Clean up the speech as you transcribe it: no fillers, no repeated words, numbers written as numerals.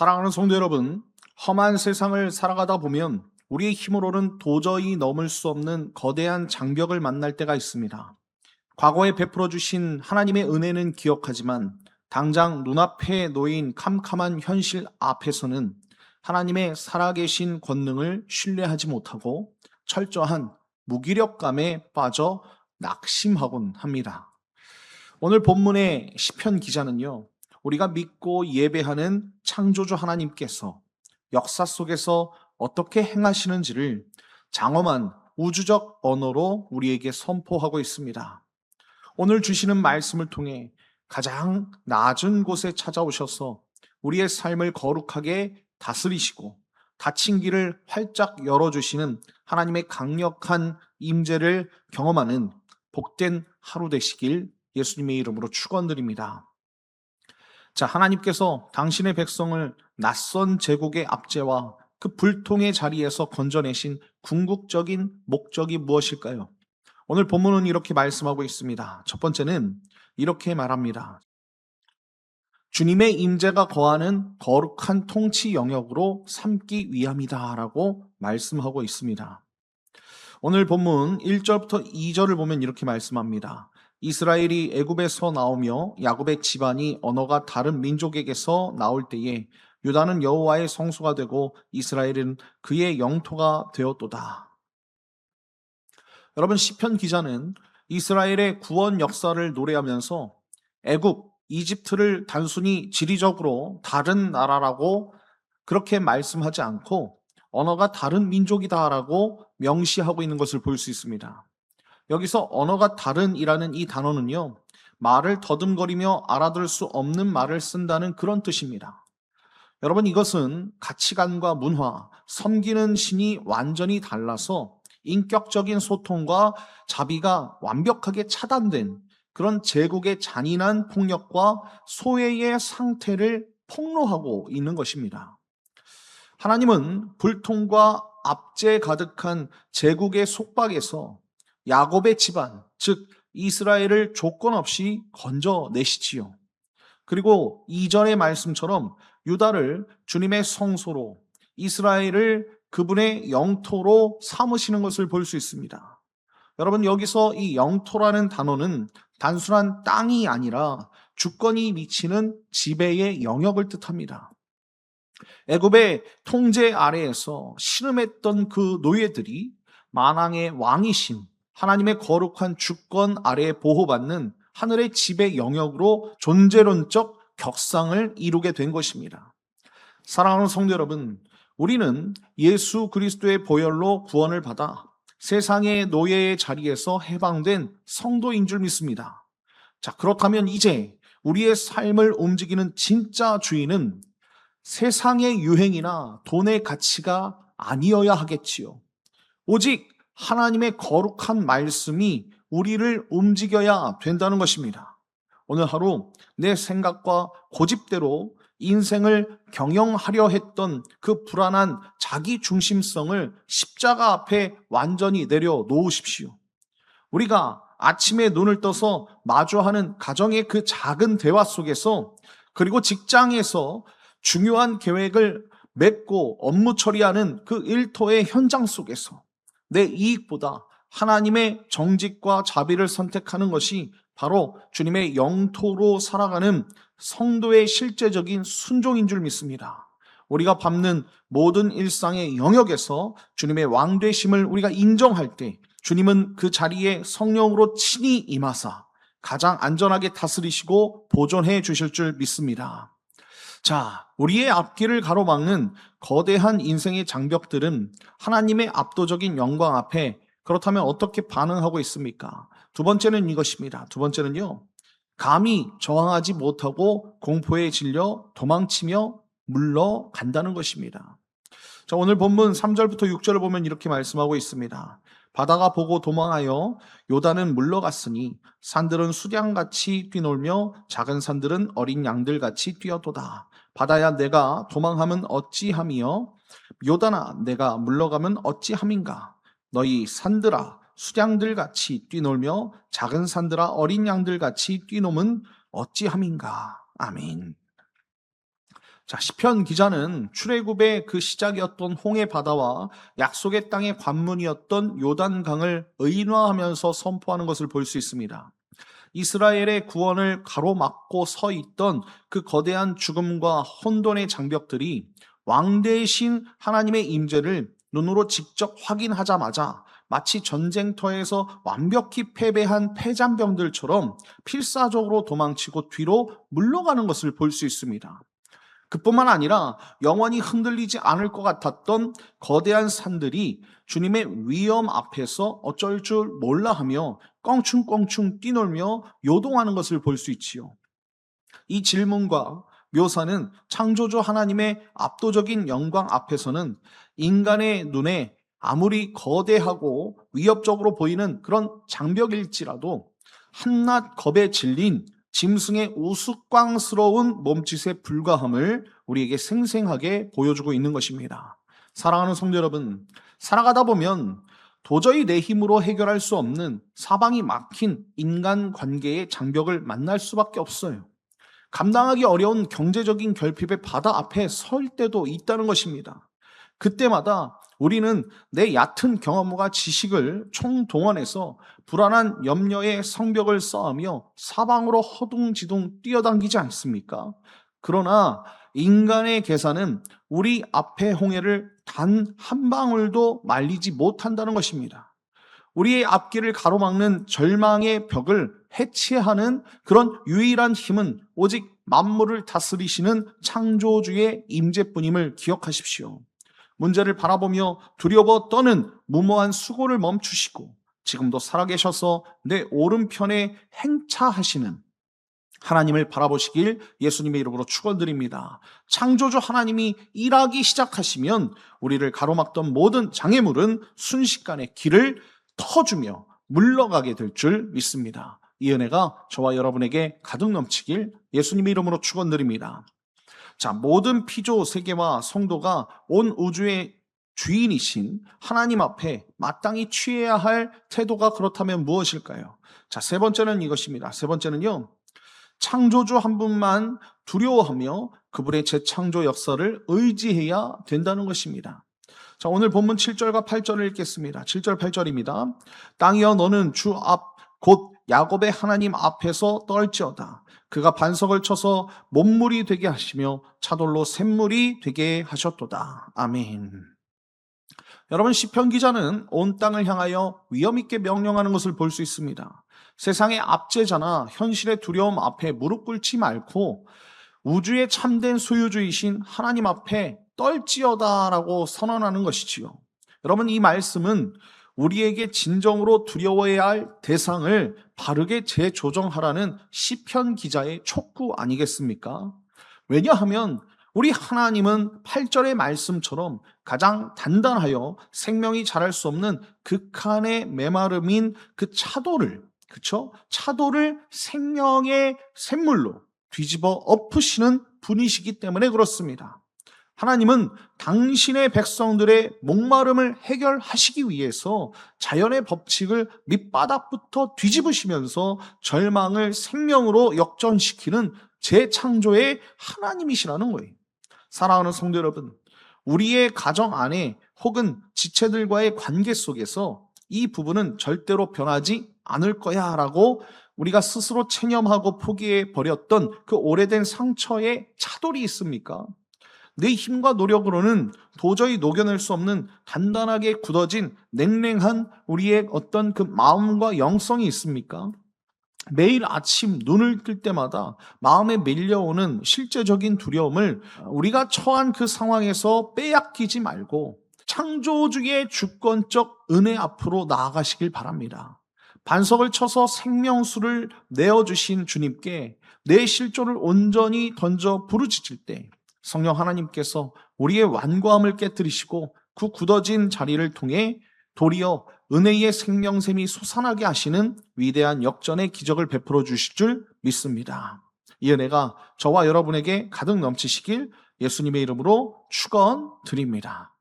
사랑하는 성도 여러분, 험한 세상을 살아가다 보면 우리의 힘으로는 도저히 넘을 수 없는 거대한 장벽을 만날 때가 있습니다. 과거에 베풀어 주신 하나님의 은혜는 기억하지만 당장 눈앞에 놓인 캄캄한 현실 앞에서는 하나님의 살아계신 권능을 신뢰하지 못하고 철저한 무기력감에 빠져 낙심하곤 합니다. 오늘 본문의 시편 기자는요, 우리가 믿고 예배하는 창조주 하나님께서 역사 속에서 어떻게 행하시는지를 장엄한 우주적 언어로 우리에게 선포하고 있습니다. 오늘 주시는 말씀을 통해 가장 낮은 곳에 찾아오셔서 우리의 삶을 거룩하게 다스리시고 닫힌 길을 활짝 열어주시는 하나님의 강력한 임재를 경험하는 복된 하루 되시길 예수님의 이름으로 축원드립니다. 자, 하나님께서 당신의 백성을 낯선 제국의 압제와 그 불통의 자리에서 건져내신 궁극적인 목적이 무엇일까요? 오늘 본문은 이렇게 말씀하고 있습니다. 첫 번째는 이렇게 말합니다. 주님의 임재가 거하는 거룩한 통치 영역으로 삼기 위함이다라고 말씀하고 있습니다. 오늘 본문 1절부터 2절을 보면 이렇게 말씀합니다. 이스라엘이 애굽에서 나오며 야곱의 집안이 언어가 다른 민족에게서 나올 때에 유다는 여호와의 성소가 되고 이스라엘은 그의 영토가 되었도다. 여러분, 시편 기자는 이스라엘의 구원 역사를 노래하면서 애굽, 이집트를 단순히 지리적으로 다른 나라라고 그렇게 말씀하지 않고 언어가 다른 민족이다라고 명시하고 있는 것을 볼 수 있습니다. 여기서 언어가 다른이라는 이 단어는요, 말을 더듬거리며 알아들 수 없는 말을 쓴다는 그런 뜻입니다. 여러분, 이것은 가치관과 문화, 섬기는 신이 완전히 달라서 인격적인 소통과 자비가 완벽하게 차단된 그런 제국의 잔인한 폭력과 소외의 상태를 폭로하고 있는 것입니다. 하나님은 불통과 압제 가득한 제국의 속박에서 야곱의 집안, 즉 이스라엘을 조건 없이 건져내시지요. 그리고 이전의 말씀처럼 유다를 주님의 성소로, 이스라엘을 그분의 영토로 삼으시는 것을 볼 수 있습니다. 여러분, 여기서 이 영토라는 단어는 단순한 땅이 아니라 주권이 미치는 지배의 영역을 뜻합니다. 애굽의 통제 아래에서 신음했던 그 노예들이 만왕의 왕이신 하나님의 거룩한 주권 아래에 보호받는 하늘의 지배 영역으로 존재론적 격상을 이루게 된 것입니다. 사랑하는 성도 여러분, 우리는 예수 그리스도의 보혈로 구원을 받아 세상의 노예의 자리에서 해방된 성도인 줄 믿습니다. 자, 그렇다면 이제 우리의 삶을 움직이는 진짜 주인은 세상의 유행이나 돈의 가치가 아니어야 하겠지요. 오직 하나님의 거룩한 말씀이 우리를 움직여야 된다는 것입니다. 오늘 하루 내 생각과 고집대로 인생을 경영하려 했던 그 불안한 자기 중심성을 십자가 앞에 완전히 내려놓으십시오. 우리가 아침에 눈을 떠서 마주하는 가정의 그 작은 대화 속에서, 그리고 직장에서 중요한 계획을 맺고 업무 처리하는 그 일터의 현장 속에서 내 이익보다 하나님의 정직과 자비를 선택하는 것이 바로 주님의 영토로 살아가는 성도의 실제적인 순종인 줄 믿습니다. 우리가 밟는 모든 일상의 영역에서 주님의 왕되심을 우리가 인정할 때 주님은 그 자리에 성령으로 친히 임하사 가장 안전하게 다스리시고 보존해 주실 줄 믿습니다. 자, 우리의 앞길을 가로막는 거대한 인생의 장벽들은 하나님의 압도적인 영광 앞에 그렇다면 어떻게 반응하고 있습니까? 두 번째는 이것입니다. 두 번째는요, 감히 저항하지 못하고 공포에 질려 도망치며 물러간다는 것입니다. 자, 오늘 본문 3절부터 6절을 보면 이렇게 말씀하고 있습니다. 바다가 보고 도망하여 요단은 물러갔으니 산들은 수량같이 뛰놀며 작은 산들은 어린 양들같이 뛰어도다. 바다야, 내가 도망하면 어찌함이여? 요단아, 내가 물러가면 어찌함인가? 너희 산들아, 수량들같이 뛰놀며 작은 산들아, 어린 양들같이 뛰노면 어찌함인가? 아멘. 자, 시편 기자는 출애굽의 그 시작이었던 홍해 바다와 약속의 땅의 관문이었던 요단강을 의인화하면서 선포하는 것을 볼 수 있습니다. 이스라엘의 구원을 가로막고 서 있던 그 거대한 죽음과 혼돈의 장벽들이 왕 대신 하나님의 임재를 눈으로 직접 확인하자마자 마치 전쟁터에서 완벽히 패배한 패잔병들처럼 필사적으로 도망치고 뒤로 물러가는 것을 볼 수 있습니다. 그뿐만 아니라 영원히 흔들리지 않을 것 같았던 거대한 산들이 주님의 위엄 앞에서 어쩔 줄 몰라 하며 껑충껑충 뛰놀며 요동하는 것을 볼 수 있지요. 이 질문과 묘사는 창조주 하나님의 압도적인 영광 앞에서는 인간의 눈에 아무리 거대하고 위협적으로 보이는 그런 장벽일지라도 한낱 겁에 질린 짐승의 우스꽝스러운 몸짓에 불과함을 우리에게 생생하게 보여주고 있는 것입니다. 사랑하는 성도 여러분, 살아가다 보면 도저히 내 힘으로 해결할 수 없는 사방이 막힌 인간관계의 장벽을 만날 수밖에 없어요. 감당하기 어려운 경제적인 결핍의 바다 앞에 설 때도 있다는 것입니다. 그때마다 우리는 내 얕은 경험과 지식을 총동원해서 불안한 염려의 성벽을 쌓으며 사방으로 허둥지둥 뛰어당기지 않습니까? 그러나 인간의 계산은 우리 앞의 홍해를 단 한 방울도 말리지 못한다는 것입니다. 우리의 앞길을 가로막는 절망의 벽을 해체하는 그런 유일한 힘은 오직 만물을 다스리시는 창조주의 임재뿐임을 기억하십시오. 문제를 바라보며 두려워 떠는 무모한 수고를 멈추시고 지금도 살아계셔서 내 오른편에 행차하시는 하나님을 바라보시길 예수님의 이름으로 축원드립니다. 창조주 하나님이 일하기 시작하시면 우리를 가로막던 모든 장애물은 순식간에 길을 터주며 물러가게 될 줄 믿습니다. 이 은혜가 저와 여러분에게 가득 넘치길 예수님의 이름으로 축원드립니다. 자, 모든 피조 세계와 성도가 온 우주의 주인이신 하나님 앞에 마땅히 취해야 할 태도가 그렇다면 무엇일까요? 자, 세 번째는 이것입니다. 세 번째는요, 창조주 한 분만 두려워하며 그분의 재창조 역사를 의지해야 된다는 것입니다. 자, 오늘 본문 7절과 8절을 읽겠습니다. 7절 8절입니다. 땅이여 너는 주 앞 곧 야곱의 하나님 앞에서 떨지어다. 그가 반석을 쳐서 못물이 되게 하시며 차돌로 샘물이 되게 하셨도다. 아멘. 여러분, 시편 기자는 온 땅을 향하여 위엄 있게 명령하는 것을 볼 수 있습니다. 세상의 압제자나 현실의 두려움 앞에 무릎 꿇지 말고 우주의 참된 소유주이신 하나님 앞에 떨지어다라고 선언하는 것이지요. 여러분, 이 말씀은 우리에게 진정으로 두려워해야 할 대상을 바르게 재조정하라는 시편 기자의 촉구 아니겠습니까? 왜냐하면 우리 하나님은 8절의 말씀처럼 가장 단단하여 생명이 자랄 수 없는 극한의 메마름인 그 차도를, 그쵸? 차도를 생명의 샘물로 뒤집어 엎으시는 분이시기 때문에 그렇습니다. 하나님은 당신의 백성들의 목마름을 해결하시기 위해서 자연의 법칙을 밑바닥부터 뒤집으시면서 절망을 생명으로 역전시키는 재창조의 하나님이시라는 거예요. 사랑하는 성도 여러분, 우리의 가정 안에 혹은 지체들과의 관계 속에서 이 부분은 절대로 변하지 않을 거야 라고 우리가 스스로 체념하고 포기해 버렸던 그 오래된 상처의 차돌이 있습니까? 내 힘과 노력으로는 도저히 녹여낼 수 없는 단단하게 굳어진 냉랭한 우리의 어떤 그 마음과 영성이 있습니까? 매일 아침 눈을 뜰 때마다 마음에 밀려오는 실제적인 두려움을 우리가 처한 그 상황에서 빼앗기지 말고 창조주의 주권적 은혜 앞으로 나아가시길 바랍니다. 반석을 쳐서 생명수를 내어주신 주님께 내 실존을 온전히 던져 부르짖을 때 성령 하나님께서 우리의 완고함을 깨뜨리시고 그 굳어진 자리를 통해 도리어 은혜의 생명샘이 솟아나게 하시는 위대한 역전의 기적을 베풀어 주실 줄 믿습니다. 이 은혜가 저와 여러분에게 가득 넘치시길 예수님의 이름으로 축원드립니다.